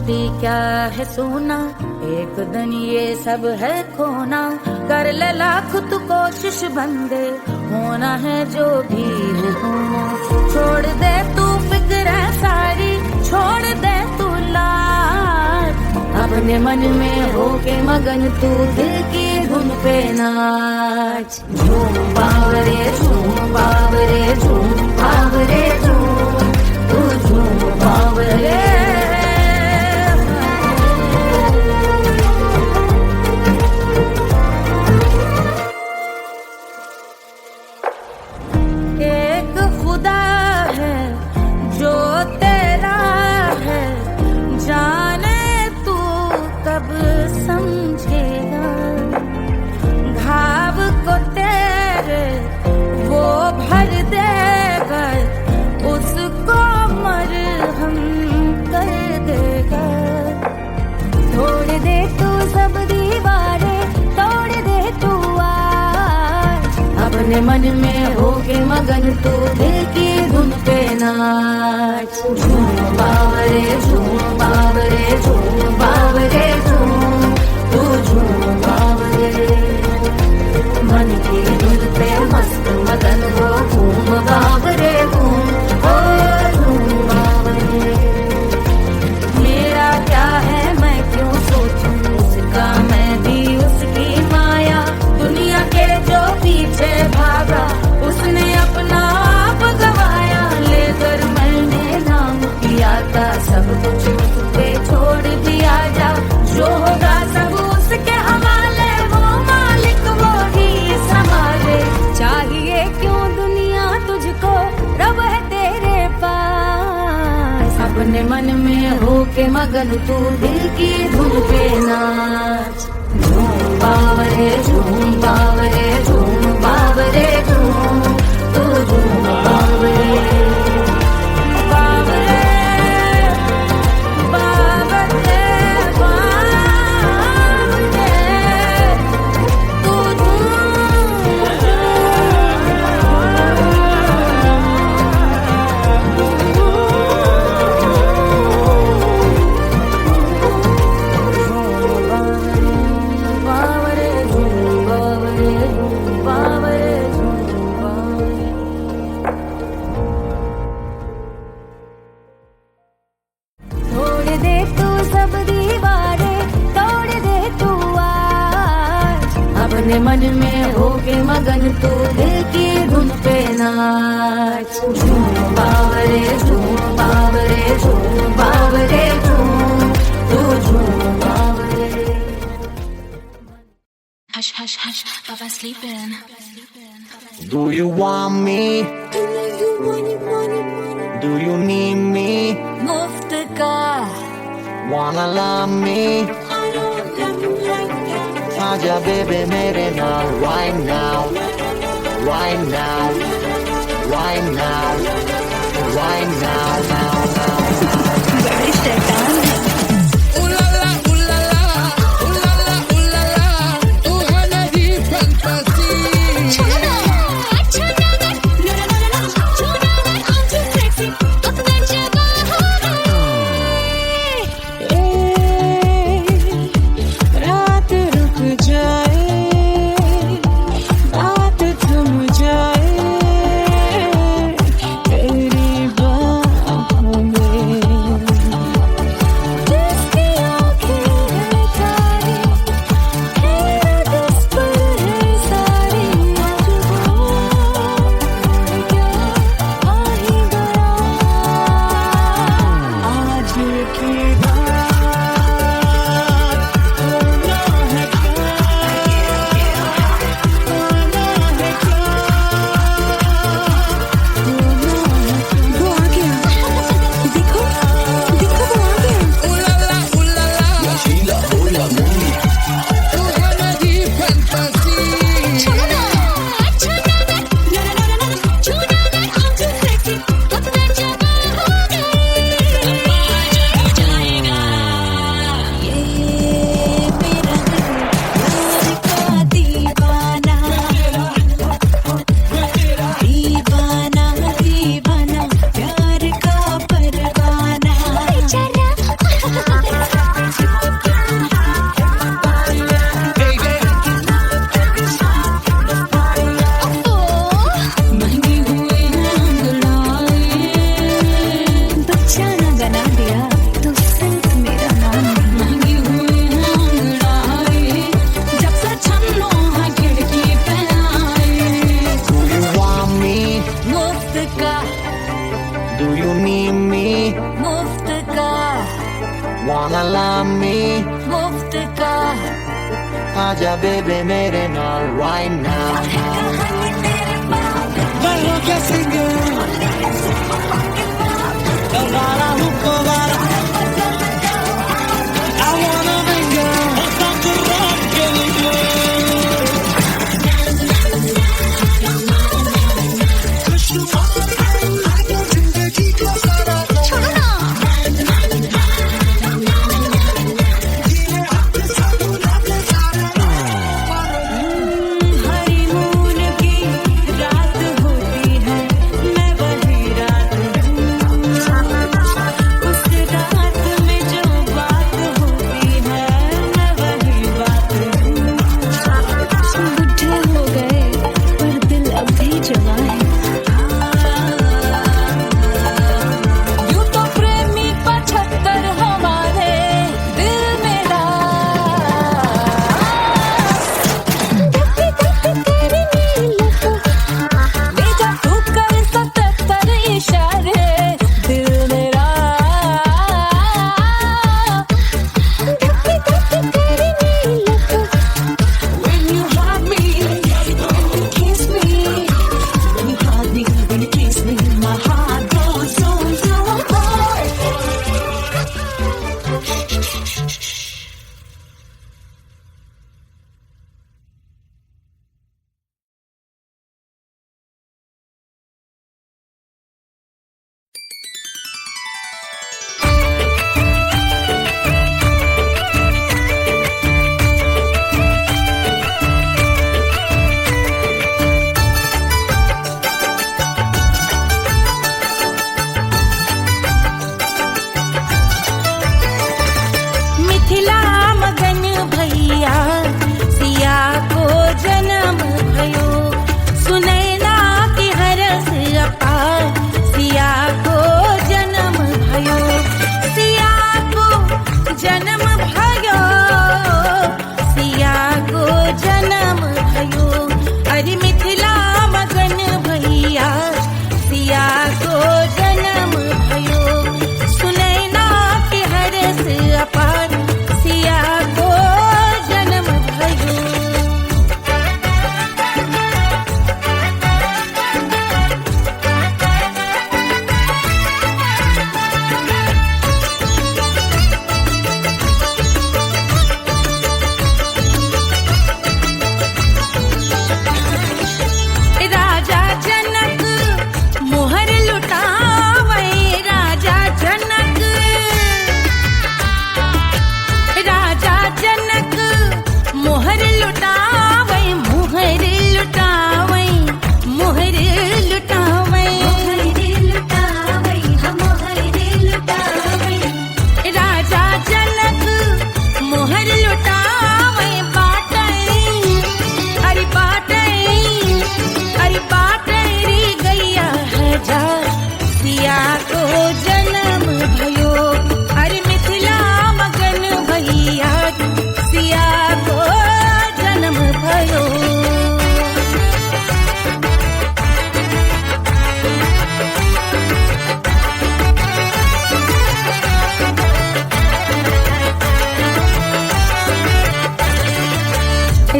दोस्ती क्या है सोना, एक दिन ये सब है खोना। कर ले लाख तू कोशिश बंदे, होना है जो भी है होना। छोड़ दे तू फिक्र सारी, छोड़ दे तू लाज, अपने मन में होके मगन तू दिल की धुन पे नाच। झूम बावरे झूम बावरे झूम बावरे झूम, तू झूम बावरे। एक खुदा है जो तेरा है, जाने तू कब समझेगा। घाव को तेरे वो भर देगा, उसको मरहम कर देगा। तोड़ दे तू सब दीवारें, तोड़ दे तू आज, अपने मन में होके मगन तू दिल की धुन पे नाच। झूम बावरे झूम बावरे झूम बावरे झूम, तू झूम बावरे। मन की धुन पे मस्त मगन हो, घूम बावरे घूम, ओ झूम बावरे। मेरा क्या है मैं क्यों सोचूं उसका, मैं भी उसकी माया। दुनिया के जो पीछे भागा, उसने अपना आप गवाया। लेकर मैंने नाम किया था, सब कुछ उस पे छोड़ दिया जा। जो होगा सब उसके हवाले, वो मालिक वो ही संभाले। चाहिए क्यों दुनिया तुझको, रब है तेरे पास। अपने मन में होके मगन तू दिल की धुन पे नाच। झूम बावरे झूम बावरे झूम बावरे झूम, तू झूम बावरे। बावरे बावरे बावरे, तू तोड़ दे तू सब दीवारें, तोड़ दे तू आज, अपने मन में होके मगन तू दिल की धुन पे नाच। झूम बावरे झूम बावरे झूम बावरे झूम, तू झूम बावरे। Hush, hush, hush, Papa sleeping. Do you want me? Do you need me? मुफ्त का Wanna love me? आजा baby मेरे नाल right now, right now, right now, right now, now, now. बड़े शैतान हैं। आजा बेबे मेरे नाल right now. मैं हो क्या सिंगर वाला हूँ वाला I wanna bingo start to rock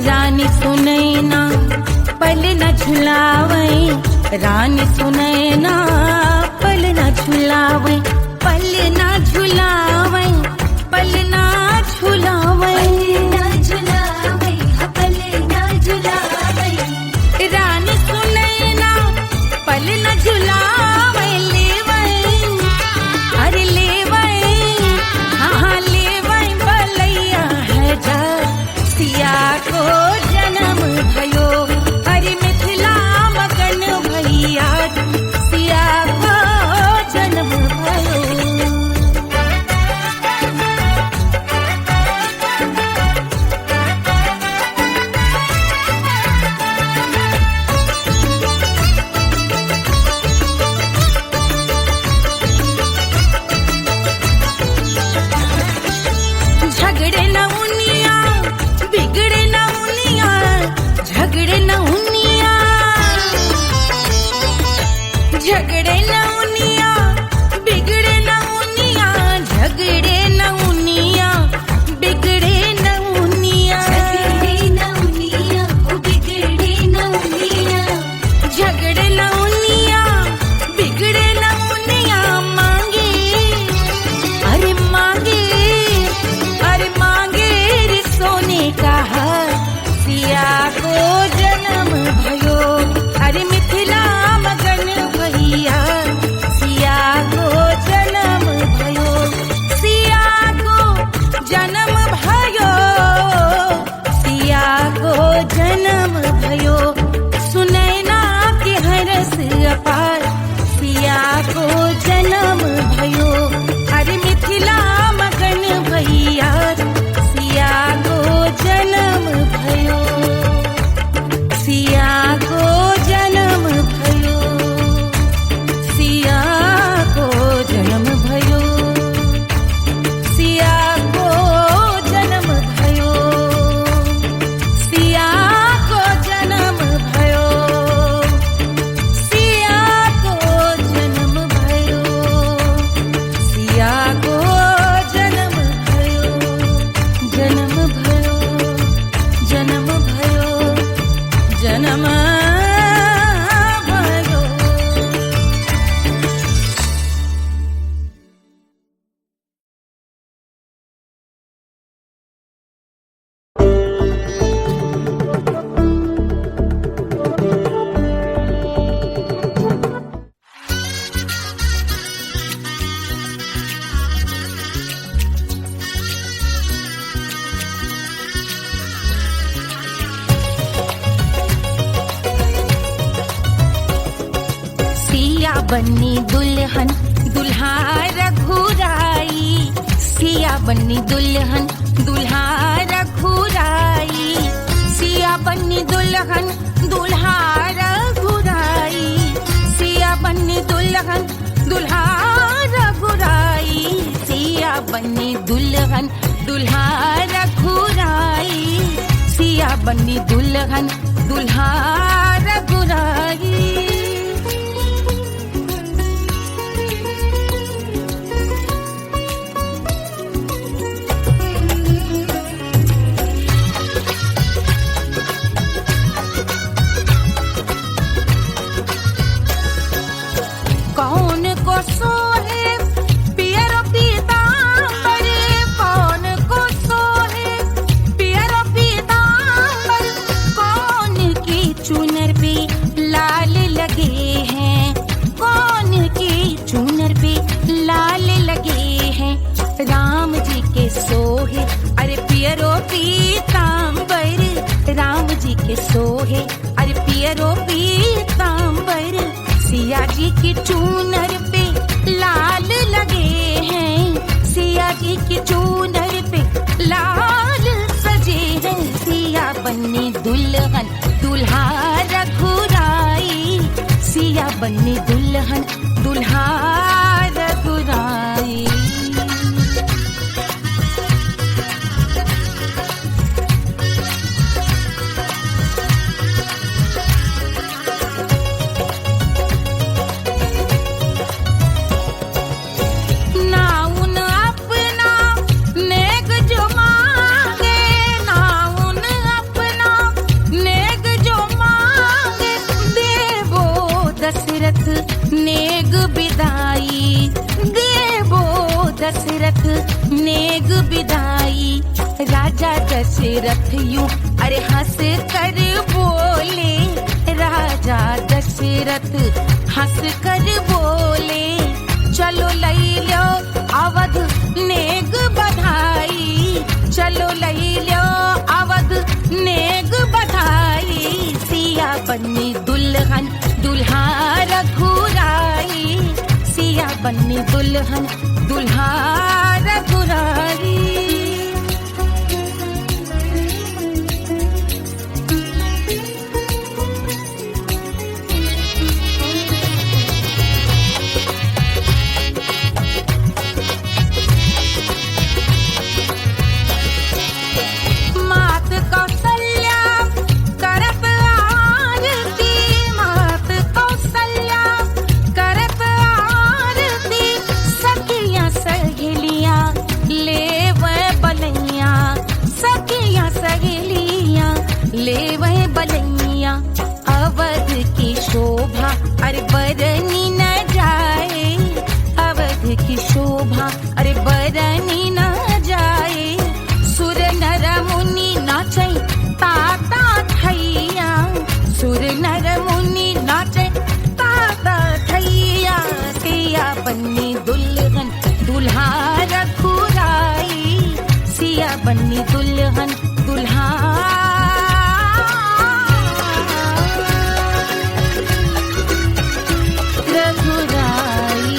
रानी सुनैना पल न झुलावे, रानी सुनैना पल न झुलावे, पल न झुलावे, पल न झुलावे, पल न झुलावे। रानी सुनैना पल न झुलावे, लेवै अरे लेवै हाँ लेवै बलैया है जा सिया को जन्म भयो, अरे मिथिला मगन भैया सिया को जन्म भयो। बन्नी दुल्हन दुल्हा रघुराई, सिया बन्नी दुल्हन दुल्हा रघुराई, सिया बन्नी दुल्हन दुल्हा रघुराई, सिया बन्नी दुल्हन दुल्हा रघुराई, सिया बन्नी दुल्हन दुल्हा रघुराई, सिया बन्नी दुल्हन दुल्हा रघुराई। कौन को सोहे पियरो पीतांबर, कौन को सोहे पियरो पीतांबर, कौन की चुनर पे लाल लगे हैं, कौन की चुनर पे लाल लगे हैं, राम जी के सोहे अरे पियरो पीतांबर, राम जी के सोहे अरे पियरो पीतांबर, सिया जी की चूनर पे लाल लगे हैं, सिया जी की चूनर पे लाल सजे हैं, सिया बन्नी दुल्हन दुल्हा रघुराई, सिया बन्नी दुल्हन दुल्हा रघुराई। नेग बिदाई देवो दशरथ नेग बिदाई, राजा दशरथ यूं अरे हंस कर बोले, राजा दशरथ हंस कर बोले, चलो लई लो अवध नेग बधाई, चलो लई लो अवध नेग बधाई, सिया बन्नी दुल्हन दुल्हा रघुराई, सिया बन्नी दुल्हन दुल्हा रघुराई। मात कौशल्या करत आरती, मात कौशल्या करत आरती, सखियां सहेलियां लेवे बलैया, सखियां सहेलियां लेवे बलैया, अवध की शोभा अरे बरनी न जाए, अवध की शोभा अरे बरनी न जाए, सुर नर मुनि नाचे ताता थैया, सुर नर मुनि नाचे ताता थैया, सिया बन्नी दुल्हन दुल्हा रघुराई, सिया बन्नी दुल्हन दुल्हा रघुराई।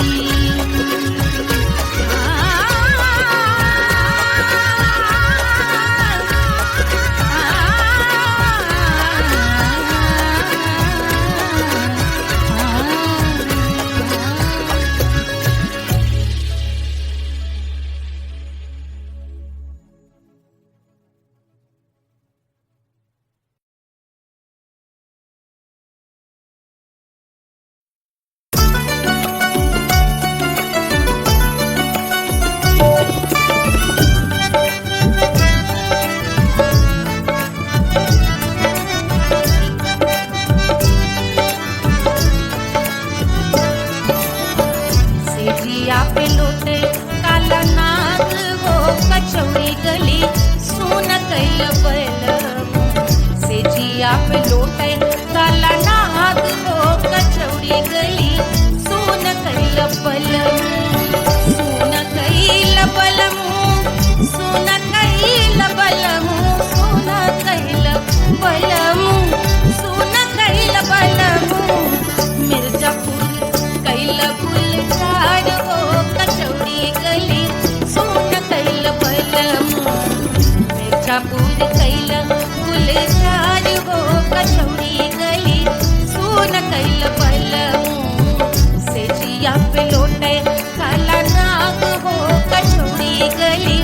मिर्जापुर कैल गुलजार हो कचौड़ी गली सुन कैल बलमू से जिया पे लोटे काला नाग हो कचौड़ी गली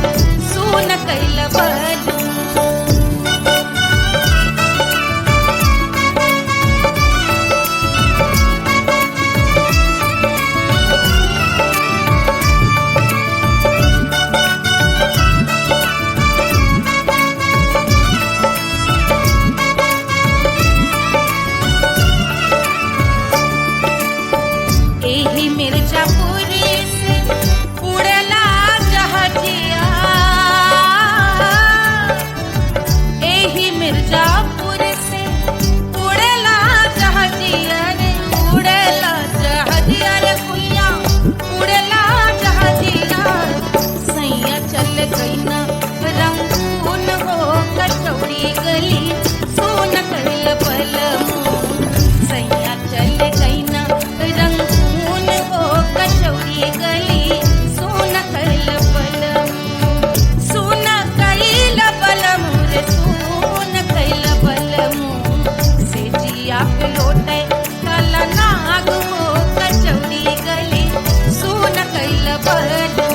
सुन कैल बलमू। एही मिर्जापुर से उड़ला जहाजिया, एही मिर्जापुर से उड़ला जहाजिया रे उड़ला जहाजिया रे कुइया उड़ला जहाजिया सैया चल गई ना रंगून हो कचौड़ी गली सुन कैल बलमू सैया चल गई ना रंगून हो कचौड़ी गली सुन कैल बलमू सुन कैल बलमू रे सुन कैल बलमू से जिया पे लोटे काला नाग हो कचौड़ी गली सुन कैल बलमू।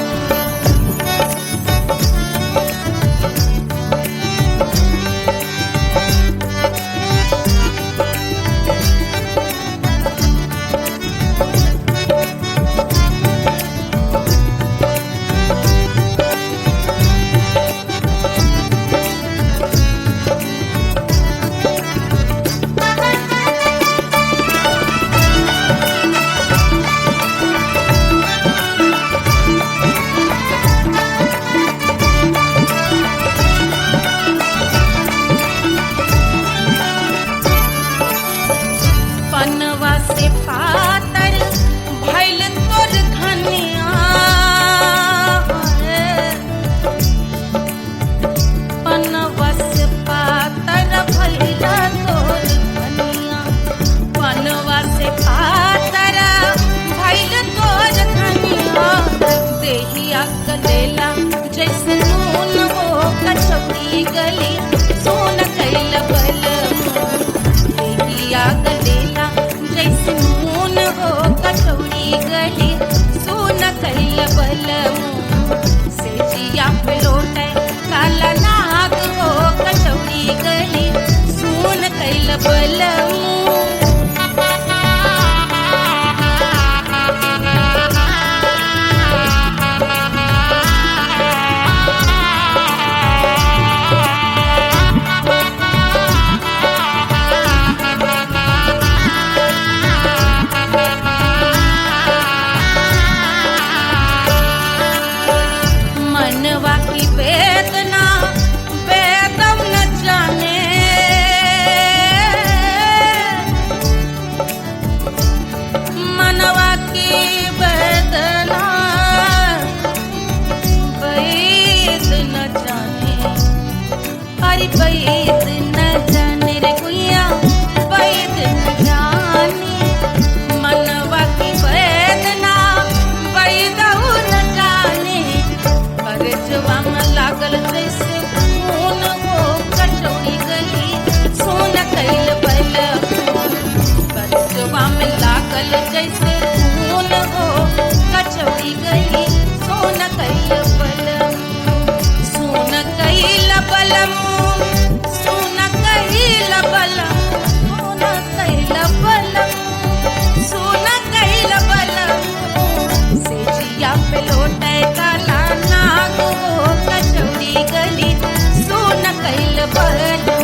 पनवा से पातर भइल तोर धनिया पनवा से पातर भइल तोर धनिया पनवा से पातर भइल तोर धनिया देहिया कलेला जैसे नून हो कचौड़ी गली सोन कैल बलमू देहिया कलेला जैसे नून हो कचौड़ी गली सुन कैल बलमू से जिया पे लोटे काला नाग हो कचौड़ी गली सुन कैल बलमू। मनवा की वेदना वेदम न जाने मनवा की वेदना वैद न जाने अरे वैद न जाने रे गुइया वैद न जाने मनवा की वेदना वैद न जाने परजवा में लागल जैसे खून हो कचौड़ी गली सुन कैल बलमू परजवा में लागल जैसे खून हो कचौड़ी गली सुन कैल बलमू सुन कैल बलमू सुन कैल बलमू सुन कैल बलमू से जिया पे लोटे काला नाग हो कचौड़ी गली सुन कैल बलमू।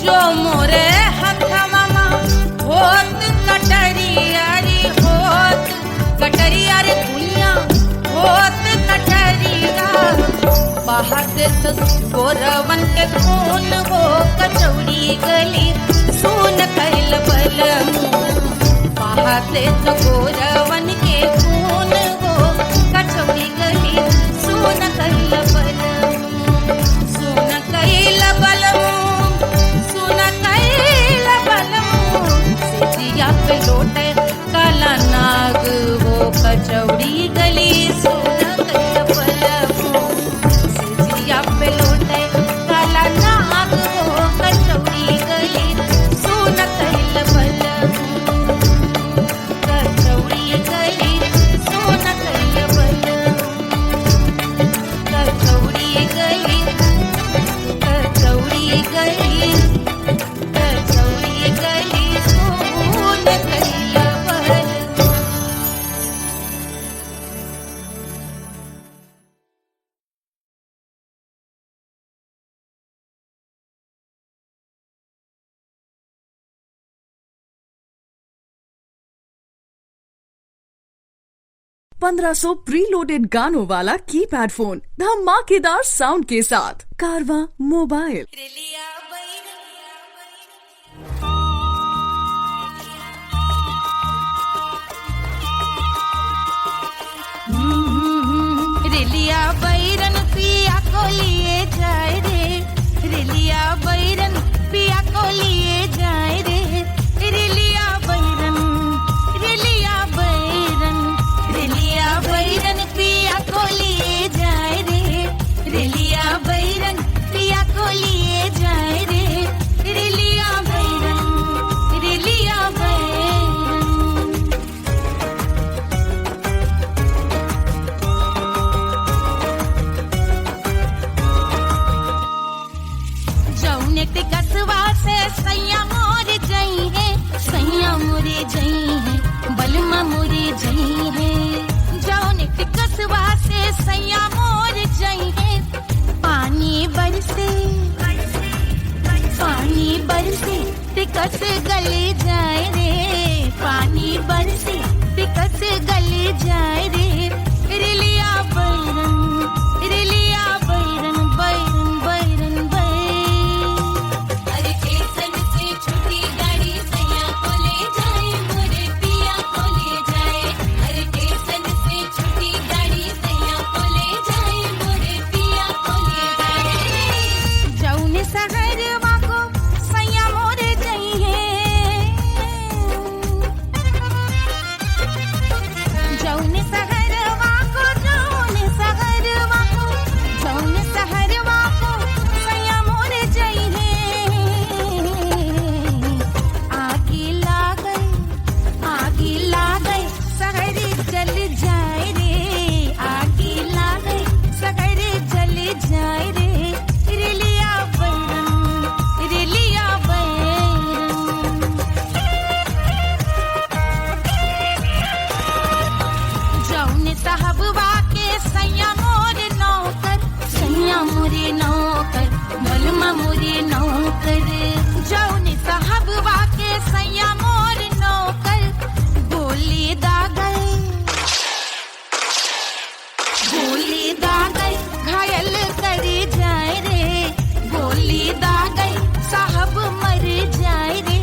जो कटरिया रे कुइया होत कटरिया बाहर से गोरवन के खून हो कचौड़ी गली सुन कैल बलमू बाहर से गोरवन के खून हो कचौड़ी गली सुन कैल बलमू सुन कैल बलमू सुन कैल बलमू सिजिया पे लोटे काला नाग वो कचौड़ी गली सुन कैल बलमू सिजिया पे लोटे काला नाग वो कचौड़ी गली सुन कैल बलमू कचौड़ी गली सुन कैल बलमू कचौड़ी गली कचौड़ी गली कचौड़ी गली सुन कैल बलमू पंद्रह सौ प्रीलोडेड गानों वाला कीपैड फोन धमाकेदार साउंड के साथ कारवा मोबाइल। रेलिया रेलिया बैरन पिया को लिए जाए रे रेलिया बैरन पिया को लिए जाए रे रेलिया बैरन रेलिया बैरन रेलिया बैरन पिया को लिए जाए रे रेलिया बैरन पिया को लिए जाए रे रेलिया बैरन रेलिया बैरन जौने के कसवा से सैया मोर जई है सैया मोरे जई है बलमा मोरे जई है जौने के कसवा से सैया मोर जई है पानी बरसे टिकस गले जाए रे पानी बरसे टिकस गले जाए रे रेलिया बैरन रेलिया बैरन बैरन बैरन बैरन अरे स्टेशन से छुट्टी गाड़ी सैया को ले जाए मोरे पिया को ले जाए अरे स्टेशन से छुट्टी गाड़ी सैया को ले जाए मोरे पिया को ले जाए जौने सहरवा को सैया मोरे जई है जौने सहरवा को जौने सहरवा को जौने सहरवा को सैया मोरे जई है आगे लागई सहरे जल जाए रे आगे लागई सहरे जल जाए रे रेलिया बैरन रेलिया बैरन जौने साहबवा के सैया मोरे नौकर बलमा मोरे नौकर जौने साहबवा के सैया मोरे नौकर गोली दागई घायल करे जाए रे गोली दागई साहब मर जाए रे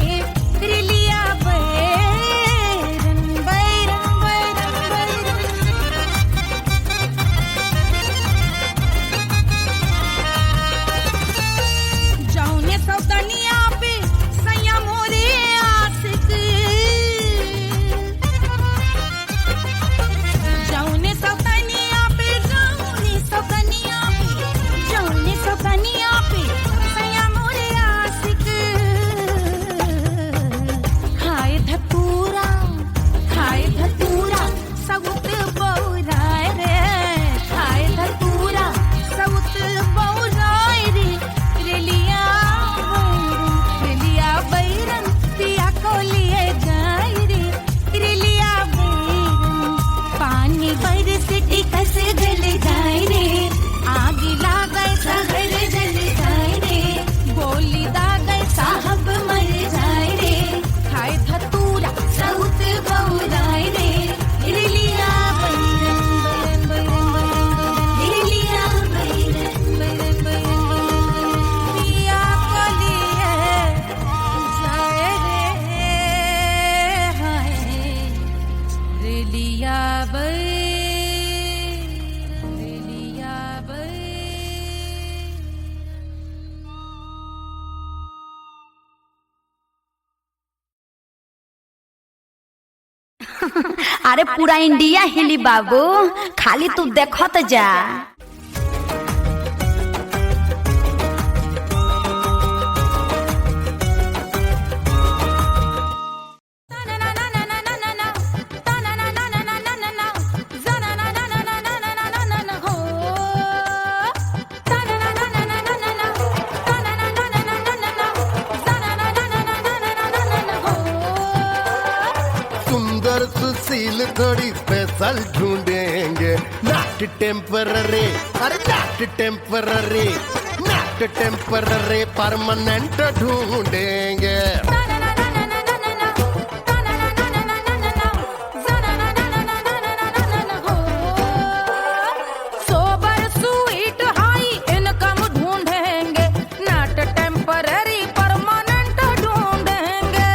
रेलिया बैरन बैरन बैरन बैरन जौने सौतनिया पे सैया मोरे आशिक अरे पूरा इंडिया हिली बाबू, खाली तू देखत जा। सुंदर सुशील थोड़ी स्पेशल ढूंढेंगे, नॉट टेम्पररी, अरे not temporary, not temporary, permanent ढूंढेंगे। सोबर स्वीट हाई इनकम ढूंढेंगे, नॉट टेम्पररी परमानेंट ढूंढेंगे।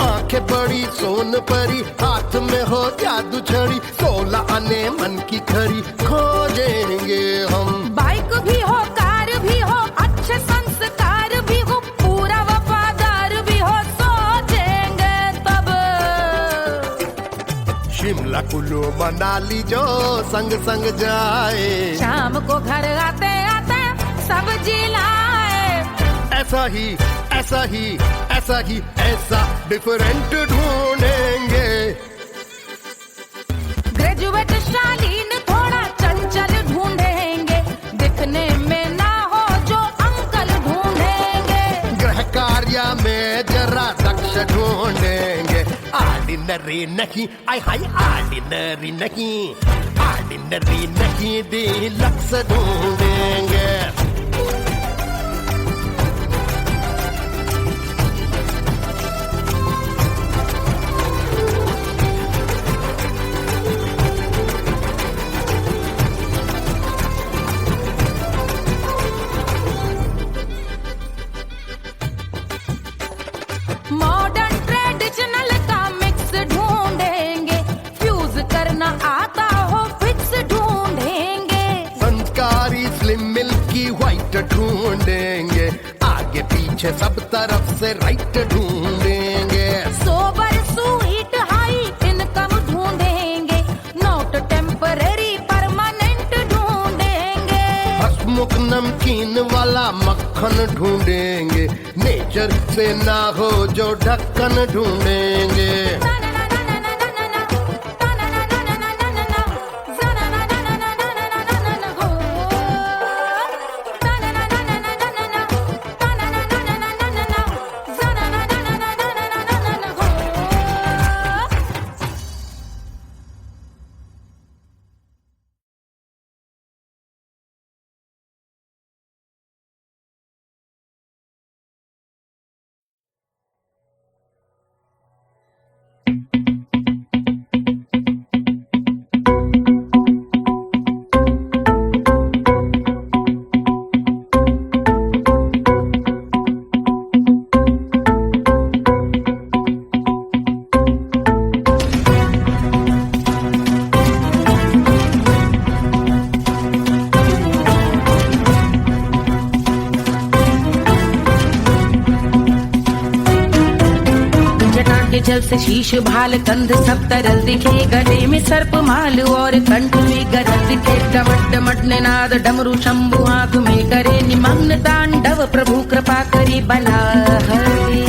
आंखें बड़ी सोन परी, हाथ में हो जादू छड़ी, 16 आने मन की खरी खोजेंगे हम। बाइक भी हो, कार भी हो, अच्छे संस्कार भी हो, पूरा वफादार भी हो, सोचेंगे तब। शिमला कुल्लू मनाली जो संग संग जाए, शाम को घर आते आते सब्जी लाए। ऐसा ही ऐसा ही ऐसा ही ऐसा डिफरेंट ढूंढेंगे। ग्रेजुएट शालीन थोड़ा चंचल ढूंढेंगे, दिखने में ना हो जो अंकल ढूंढेंगे। गृह कार्य में जरा दक्ष ढूंढेंगे, ऑर्डिनरी नहीं, आई हाय ऑर्डिनरी नहीं, ऑर्डिनरी नहीं, डीलक्स ढूंढेंगे। मॉडर्न ट्रेडिशनल का मिक्स ढूंढेंगे, फ्यूज करना आता हो फिक्स ढूंढेंगे। संस्कारी स्लिम मिल्की व्हाइट ढूंढेंगे, आगे पीछे सब तरफ से राइट ढूंढेंगे। सोबर स्वीट हाई इनकम ढूंढेंगे, नॉट टेम्पररी परमानेंट ढूंढेंगे। हसमुख नमकीन वाला मक्खन ढूंढेंगे, नेचर से ना हो जो ढक्कन ढूंढेंगे। जल से शीश भाल कंध सब तरल दिखे, गले में सर्प माल और कंठ में गरज दिखे। डमट डमट निनाद डमरू शंभु आंख में करे निमग्न तांडव, प्रभु कृपा करे बला हरे।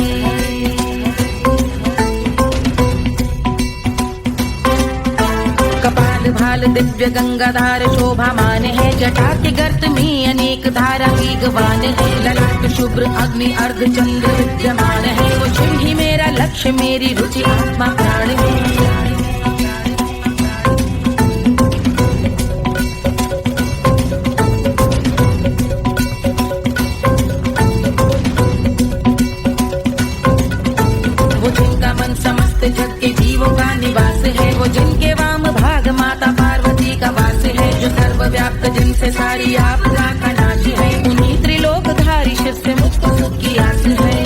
कपाल भाल दिव्य गंगाधार शोभामान है, जटा के गर्त में अनेक धारा वेगवान है। ललाट शुभ्र अग्नि अर्ध चंद्र विद्यमान है, वो शिव ही मेरा लक्ष्य मेरी रुचि आत्मा प्राण है। वो जिनका मन समस्त जग के जीवों का निवास है, वो जिनके वाम भाग माता पार्वती का वास है। जो सर्वव्याप्त जिनसे सारी आपदा का नाश है, उन्हीं त्रिलोकधारी शिव से मुझको सुख की आस है।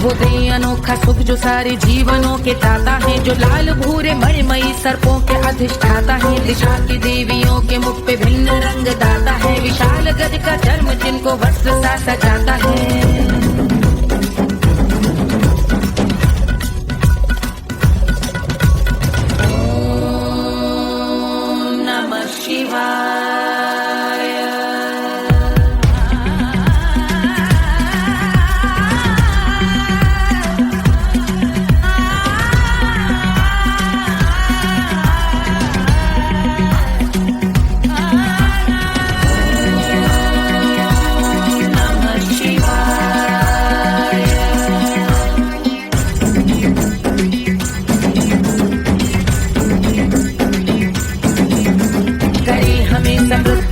हो दे अनोखा सुख जो सारे जीवनों के दाता है, जो लाल भूरे मणिमयी सर्पों के अधिष्ठाता है, दिशा की देवियों के मुख पे भिन्न रंग दाता है, विशाल गज का चर्म जिनको वस्त्र सा सजाता है।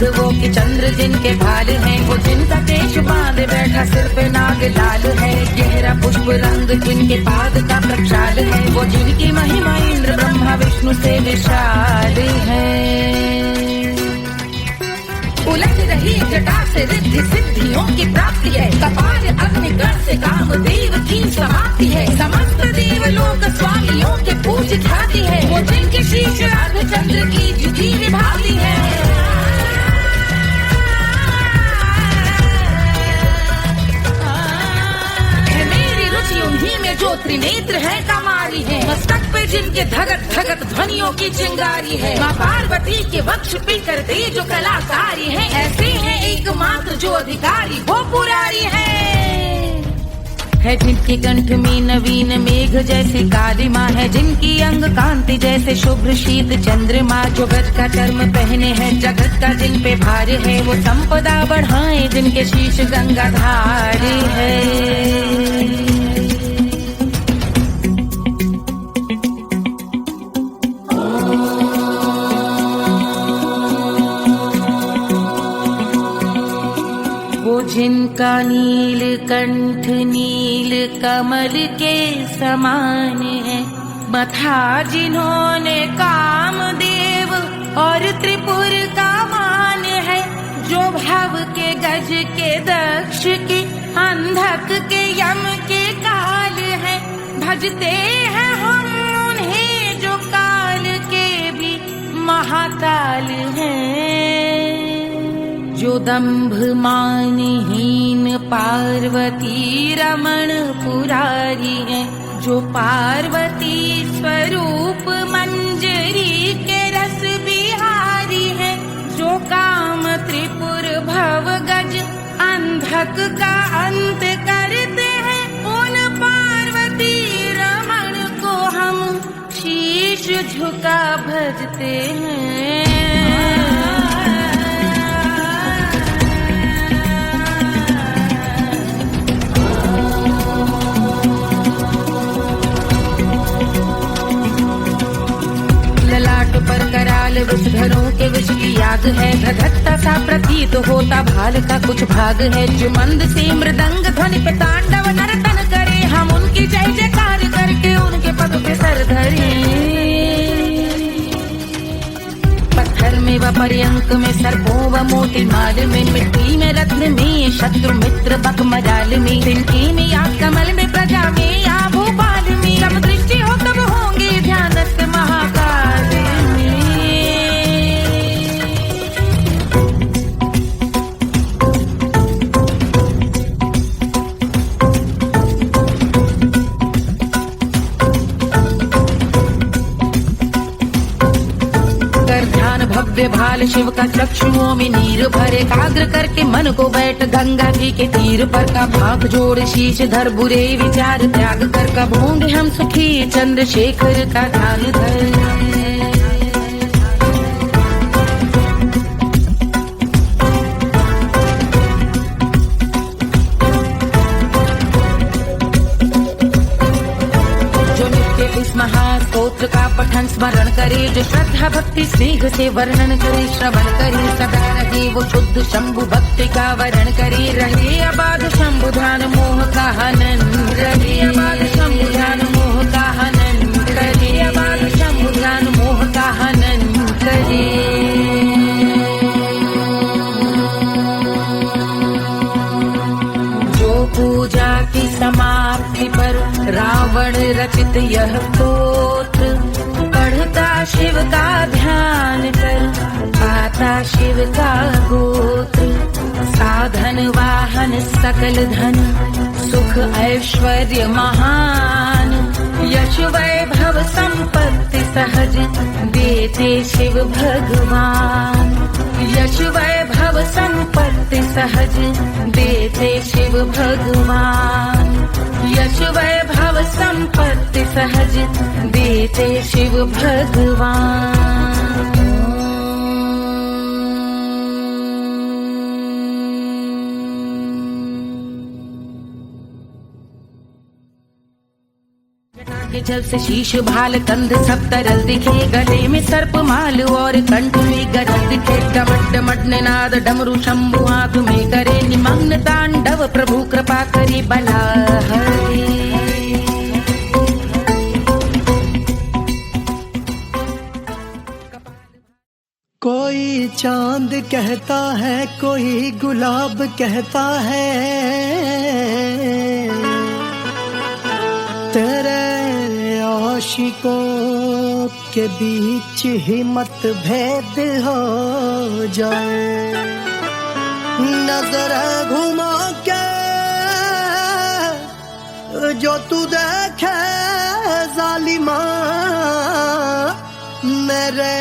वो कि चंद्र जिनके भाल हैं, वो जिनका केश बांधे बैठा सिर पे नाग लाल है, गहरा पुष्प रंग जिनके पाद का प्रक्षाल है, वो जिनकी महिमा इंद्र ब्रह्मा विष्णु से विशाल है। उलझ रही जटा से रिद्धि सिद्धियों की प्राप्ति है, कपाल अग्निगण से कामदेव की समाप्ति है, समस्त देवलोक स्वामियों के पूज ख्याति है, वो जिनके शीश अर्धचंद्र की जुटी निभाती है। उन्हीं में जो त्रिनेत्र है कमारी है, मस्तक पे जिनके धगत धगत ध्वनियों की चिंगारी है, माँ पार्वती के वक्ष पे करते जो कलाकारी है, ऐसे हैं एकमात्र जो अधिकारी वो पुरारी है जिनके कंठ में नवीन मेघ जैसे काली माँ है, जिनकी अंग कांति जैसे शुभ्र शीत चंद्रमा, जो गज का चर्म पहने हैं जगत का जिन पे भार है, वो संपदा बढ़ाए जिनके शीश गंगाधार है। जिनका नील कंठ नील कमल के समान है, मथा जिन्होंने कामदेव और त्रिपुर का मान है, जो भव के गज के दक्ष के अंधक के यम के काल है, भजते हैं हम उन्हें जो काल के भी महाकाल हैं, जो दंभ मानहीन पार्वती रमण पुरारी है, जो पार्वती स्वरूप मंजरी के रस बिहारी है, जो काम त्रिपुर भव गज अंधक का अंत करते हैं, उन पार्वती रमण को हम शीश झुका भजते हैं। पर कराल विषधरों के विष की याद है, धधकता सा प्रतीत होता भाल का कुछ भाग है, जो मंद से मृदंग ध्वनि पे तांडव नर्तन करे, हम उनकी जय जयकार करके उनके पद पे सर धरे। पत्थर में व पर्यंक में सर्पों व मोती माल में, मिट्टी में रत्न में शत्रु मित्र बक मजाल में, तिनकी में या कमल में प्रजा में या भोपाल में, जब दृष्टि हो तब होंगे ध्यानस्थ महाकाल। भव्य भाल शिव का चक्षुओं में नीर भरे, एकाग्र करके मन को बैठ गंगा जी के तीर पर, का भाग जोड़ शीश धर बुरे विचार त्याग कर, का भूंड हम सुखी चंद्रशेखर का ध्यान धर। महास्तोत्र का पठन स्मरण करे, जो श्रद्धा भक्ति स्नेह से वर्णन करे, श्रवण करे सदा रहे वो शुद्ध शंभु भक्ति का वर्ण करे, रहे अबाध शंभु ध्यान मोह का हनन, रहे अबाध शंभु ध्यान मोह का हनन करे, अबाध शंभु ध्यान मोह का हनन करे। जो पूजा की समाप्ति पर रचित यह स्तोत्र पढ़ता शिव का ध्यान कर, पाता शिव का गोत्र। साधन वाहन सकल धन, सुख ऐश्वर्य महान, यश वैभव संपत्ति सहज देते शिव भगवान। यश वैभव संपत्ति सहज देते शिव भगवान। यश वैभव संपत्ति सहज देते शिव भगवान। के जल से शीश भाल कंध सब तरल दिखे, गले में सर्प माल और कंठ में गरल दिखे। डमट डमट निनाद डमरू शंभु आँख में करे निमग्न तांडव, प्रभु कृपा करी बला हरे। कोई चांद कहता है, कोई गुलाब कहता है, तेरे आशिकों के बीच ही मतभेद हो जाए। नजर घुमा के जो तू देखे जालिमा, मेरे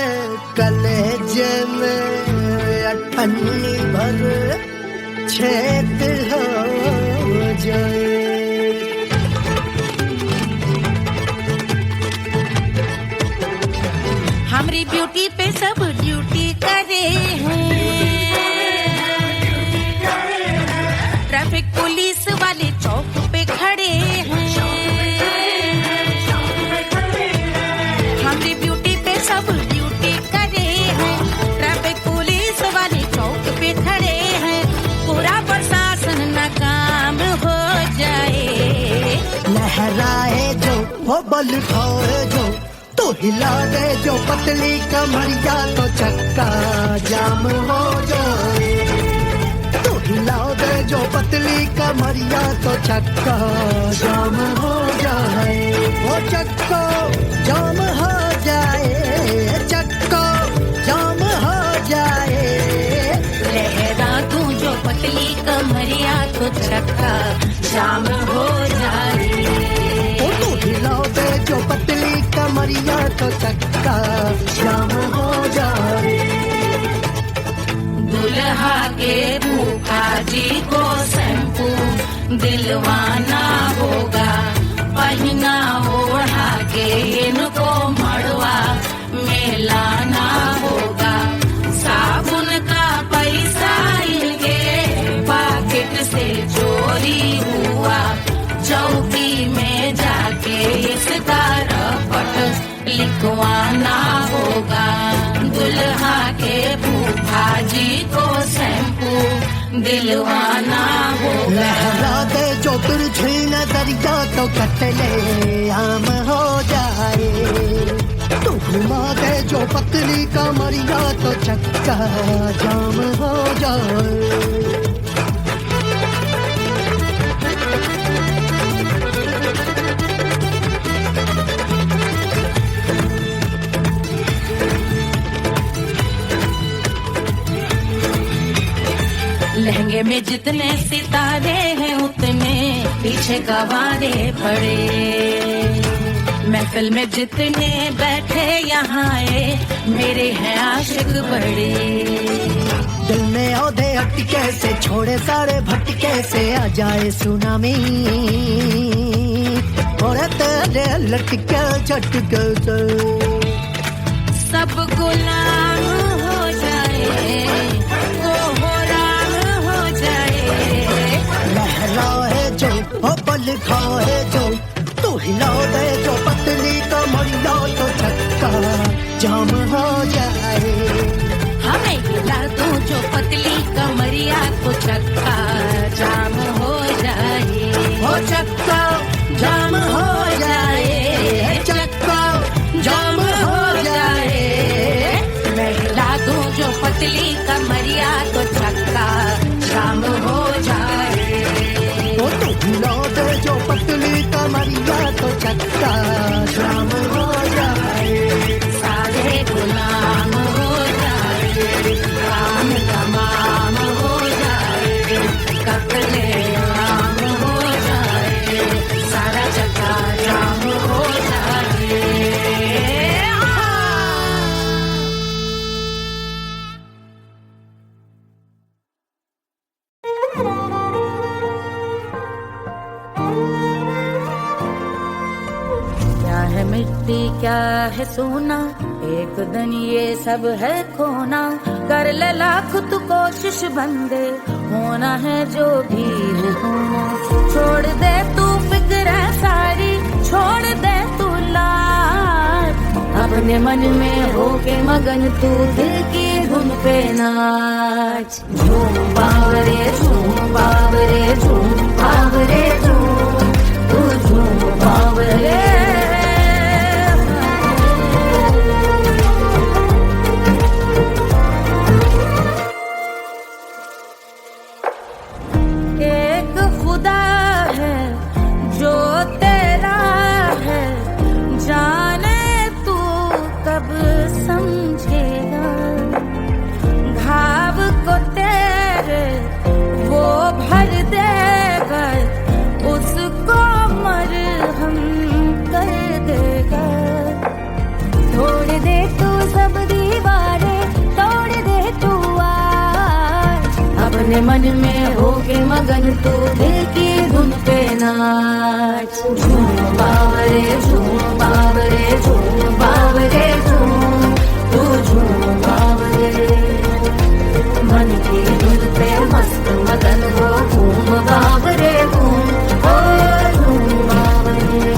कलेजे में अठन्नी भर छेद हो जाए। हमारी ब्यूटी पे सब ड्यूटी करे हैं, ट्रैफिक पुलिस वाले चौक पे खड़े हैं। हमारी ब्यूटी पे सब ड्यूटी करे हैं, ट्रैफिक पुलिस वाले चौक पे खड़े हैं। पूरा प्रशासन नाकाम हो जाए। लहराए जो वो बल खाए जो, तो हिला दे जो पतली कमरिया, तो चक्का जाम हो जाए। तो हिला दे जो पतली कमरिया, तो चक्का जाम हो जाए। वो चक्का जाम हो जाए, चक्का जाम हो जाए। लहरा तू जो पतली कमरिया, तो चक्का जाम हो जाए। तो हिला दे जो पतली कमरिया, तो चक्का जाम हो जाए। दुल्हा के फूफा जी को शैम्पू दिलवाना होगा, पहना ओढ़ा के इनको मड़वा में लाना होगा। साबुन का पैसा इनके पॉकेट से चोरी हुआ, चौकी में जाके इसका रपट लिखवाना होगा। दुल्हा के फूफा जी को शैम्पू दिलवाना होगा। लहरा दे जो तिरछी नजरिया, तो कतले आम हो जाए। तो घुमा दे जो पतली कमरिया, तो चक्का जाम हो जाए। लहंगे में जितने सितारे हैं, उतने पीछे गवारे पड़े। महफिल में जितने बैठे यहाँ आए, मेरे हैं आशिक बड़े। दिल में औधे अटके से, छोड़े सारे भटके से, आ जाए सुनामी और तेरे लटके झटके से सब गुलाम हो जाए, वो हो राम हो जाए। लहराए जो ओ बल खाए जो, तू हिला दे जो पतली कमरिया, तो चक्का जाम हो जाए। हमें हिला दो जो पतली कमरिया, तो चक्का जाम हो जाए। ओ चक्का जाम हो जाए, चक्का जाम हो जाए। मैं हिला दूं जो पतली कमरिया, तो चक्का जाम हो जाए। ओ तू हिला दे जो पतली कमरिया, तो चक्का है मिट्टी क्या है सोना, एक दिन ये सब है खोना। कर ले लाख तू कोशिश बंदे, होना है जो भी है होना। छोड़ दे तू फिक्र सारी, छोड़ दे तू लाज, अपने मन में होके मगन तू दिल की धुन पे नाच। झूम बावरे झूम बावरे झूम बावरे झूम, तू झूम बावरे। एक खुदा है जो तेरा है, जाने तू कब समझेगा। घाव को तेरे वो भर देगा, उसको मरहम कर देगा। तोड़ दे तू सब दीवारें, तोड़ दे तू आज, अपने मन में होके मगन तू दिल की धुन पे नाच। झूम बावरे झूम बावरे झूम बावरे झूम, तू झूम बावरे। मन की धुन पे मस्त मगन हो, घूम बावरे घूम, ओ झूम बावरे।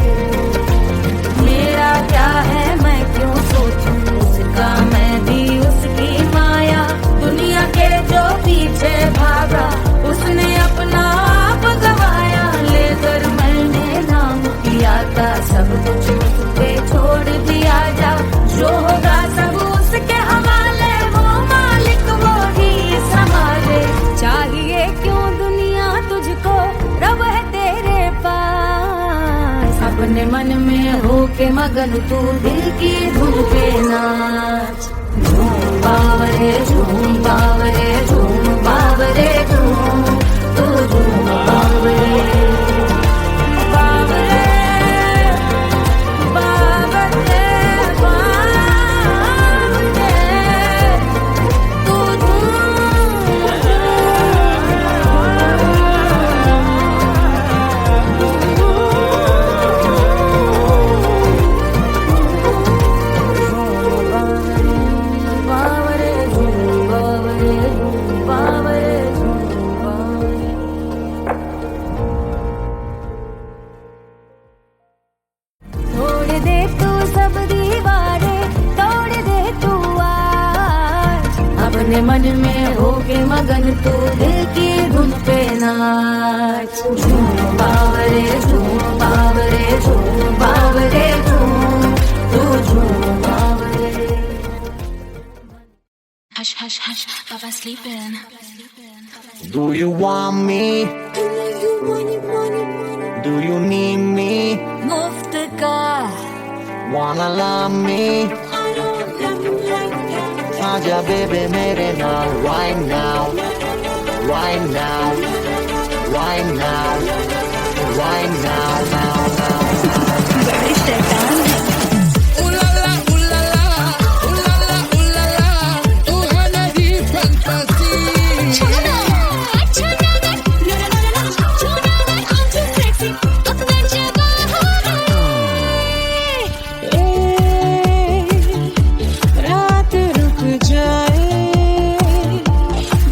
मेरा क्या है मैं क्यों सोचूं उसका, मैं भी उसकी माया। दुनिया के जो पीछे भागा, उसने अपना आप गवाया। लेकर मैंने नाम किया था, सब कुछ उस पे छोड़ दिया जा। जो होगा सब उसके हवाले, वो मालिक वो ही संभाले। चाहिए क्यों दुनिया तुझको, रब है तेरे पास। अपने मन में होके मगन तू दिल की धुन पे नाच। झूम बावरे झूम बावरे झूम बावरे झूम, तू झूम बावरे। बावरे बावरे बावरे, तू बावरे झूम बावरे झूम बावरे झूम बावरे। तोड़ दे तू सब दीवारें, तोड़ दे तू आज, अपने मन में होके मगन तू दिल की धुन पे नाच। झूम बावरे झूम बावरे झूम बावरे झूम, तू झूम बावरे। Hush, hush, hush, Baba sleeping. Do you want me? Do you need me? मुफ्त का Wanna love me? आजा baby मेरे नाल right now, right now, right now, right now, now, now. बड़े शैतान है। रात रुक जाए,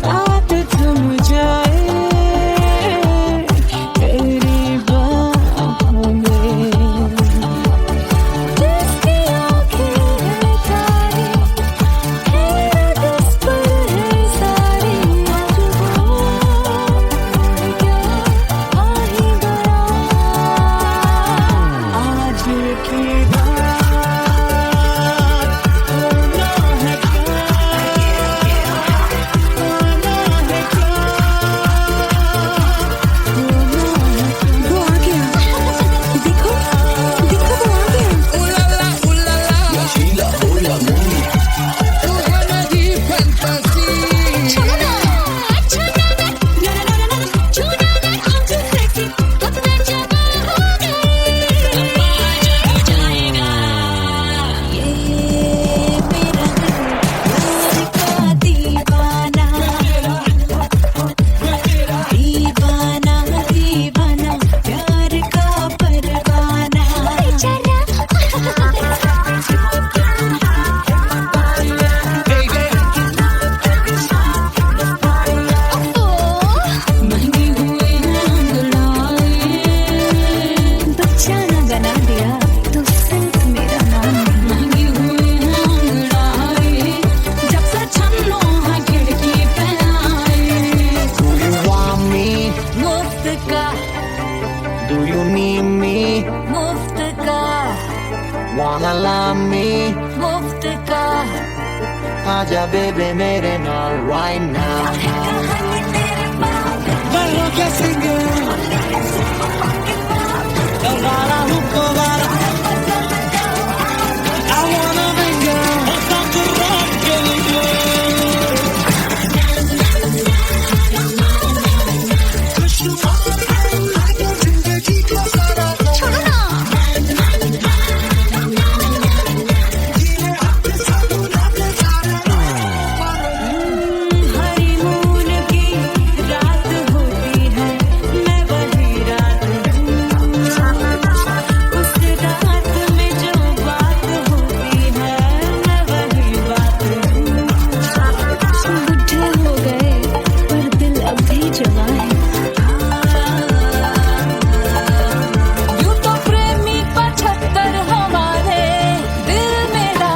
बात थम जाए, तेरी बाहों Wanna love me? मुफ्त का आजा बेबे मेरे नाल right now. Barro que singer. Rara hookah wala. I wanna bring you. Stop the rock, girl. Honeymoon की रात होती है, मैं वही रात हूँ। उस रात में जो बात होती है, मैं वही बात हूँ। बुढ़े हो गए पर दिल अब भी जवान है। यूं तो प्रेमी 75 हमारे दिल मेरा।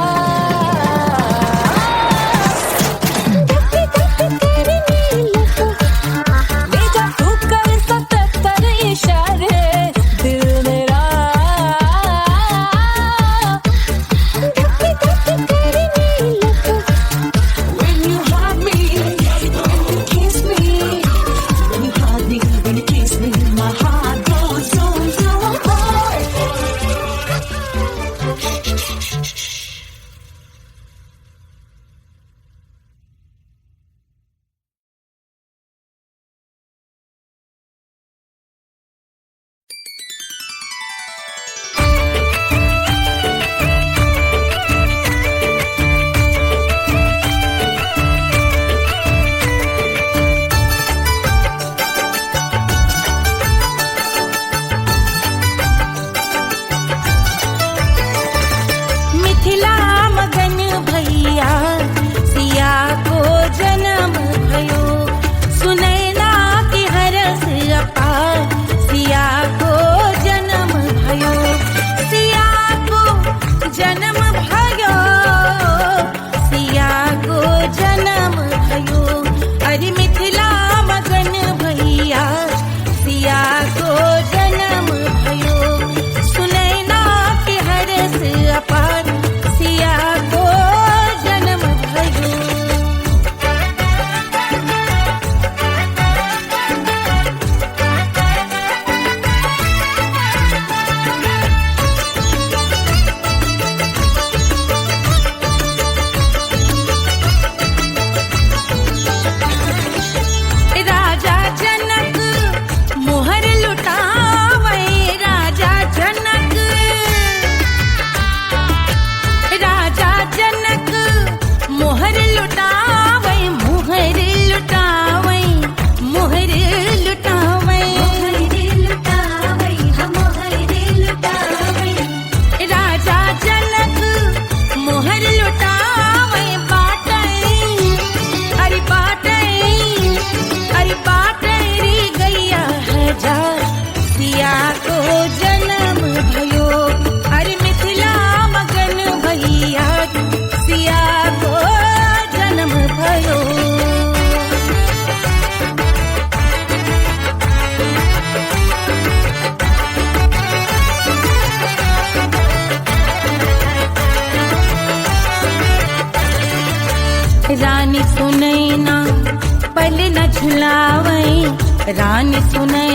ले जा तू कर 77 इशारे दिल मेरा। When you hug me, when you kiss me, when you hug me, when you kiss me, my heart goes so hard. Mithila मगन भैया सिया को जन्म भयो। सुनैना की हरस अपार सिया को जन्म भयो। सिया को जन्म भयो। सिया को जन्म भयो। अरे मिथिला मगन भैया सिया को जन्म भयो। सुनैना की हरस अपार सिया को जन्म भयो। राजा जनक मोहर लुटावे। राजा जनक राजा जनक मोहर लुटावे। मोहर लुटावे। मोहर लुटावे। राजा जनक मोहर लुटावे। बाटै अरे बाटै अरे बाटैरी गैया हजार सिया को जन्म भयो। अरे मिथिला मगन भैया सिया को जन्म भयो। रानी सुनैना पल न झुलावै। रानी सुनैना